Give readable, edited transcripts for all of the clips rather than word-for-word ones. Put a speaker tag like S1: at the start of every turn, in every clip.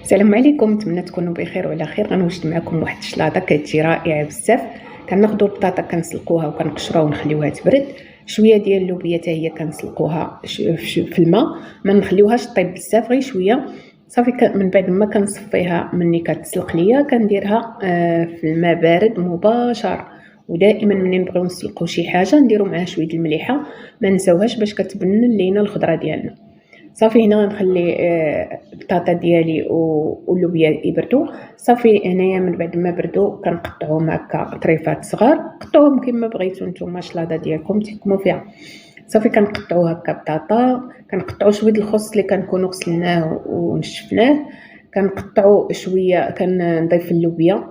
S1: السلام عليكم، نتمنى تكونوا بخير وعلى خير. غنوجد معكم واحد الشلاضه كتجي رائعه بزاف. كناخذوا البطاطا كنسلقوها وكنقشروها ونخليوها تبرد. شويه ديال اللوبيا حتى هي كنسلقوها في الماء، ما نخليوهاش طيب بزاف، غير شويه صافي. من بعد ما كنصفيها مني كتسلق ليا كنديرها في الماء بارد مباشره. ودائما ملي نبغيو نسلقوا شي حاجه نديروا معها شويه المليحه، ما نساوهاش باش كتبنن لينا الخضره ديالنا. صافي هنا غنخلي البطاطا ديالي واللوبيا يبردوا. صافي هنايا من بعد ما بردوا كنقطعوهم هكا طريفات صغار، قطعوهم كما بغيتو نتوما الشلاضه ديالكم تحكموا فيها. صافي كنقطعوا هكا بطاطا، كنقطعوا شويه الخس اللي كنكونوا غسلناه ونشفناه، كنقطعوا شويه، كنضيف اللوبيا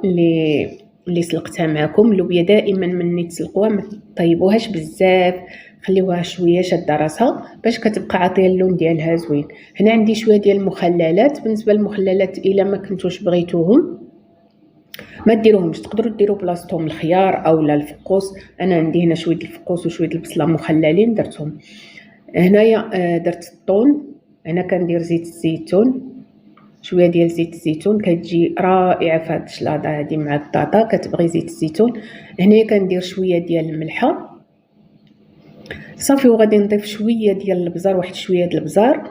S1: اللي سلقتها معكم. اللوبيا دائما ملي تسلقوها ما طيبوهاش بزاف، خليوها شويه شاده راسها باش كتبقى عاطيه اللون ديالها زوين. هنا عندي شويه ديال المخللات. بالنسبه للمخللات الا ما كنتوش بغيتوهم ما ديروهمش، تقدروا ديروا بلاصتهم الخيار اولا الفقوس. انا عندي هنا شويه الفقوس وشويه البصله مخللين درتهم. هنايا درت الطون، هنا كندير زيت الزيتون، شويه ديال زيت الزيتون كتجي رائعه في هذه الشلاضه هذه مع البطاطا. كتبغي زيت الزيتون. هنايا كندير شويه ديال الملحه صافي، وغادي نضيف شويه ديال البزار، واحد شويه ديال البزار،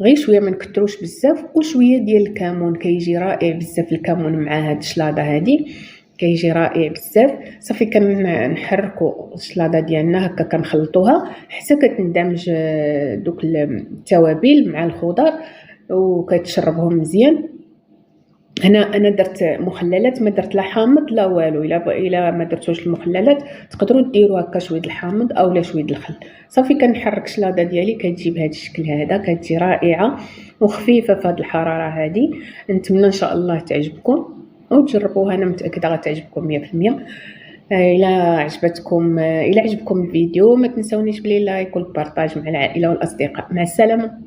S1: غير شويه ما نكثروش بزاف، وشويه ديال الكمون. كيجي رائع بزاف الكمون مع هاد الشلاضه هذه، كيجي رائع بزاف. صافي كنحركوا الشلاضه ديالنا هكا، كنخلطوها حتى كتندمج دوك التوابل مع الخضر وكتشربهم مزيان. هنا انا درت مخللات، ما درت لا حامض لا والو. الا ما درتوش المخللات تقدروا ديروا هكا شويه الحامض اولا شويه الخل. صافي كنحرك الشلاضه ديالي كتجي بهذا الشكل هذا، كتجي رائعه وخفيفه في هذه الحراره هذه. نتمنى ان شاء الله تعجبكم وتجربوها، انا متاكده غتعجبكم 100%. الى عجبكم الفيديو ما تنسونيش بلي لايك والبارطاج مع العائله والاصدقاء. مع السلامه.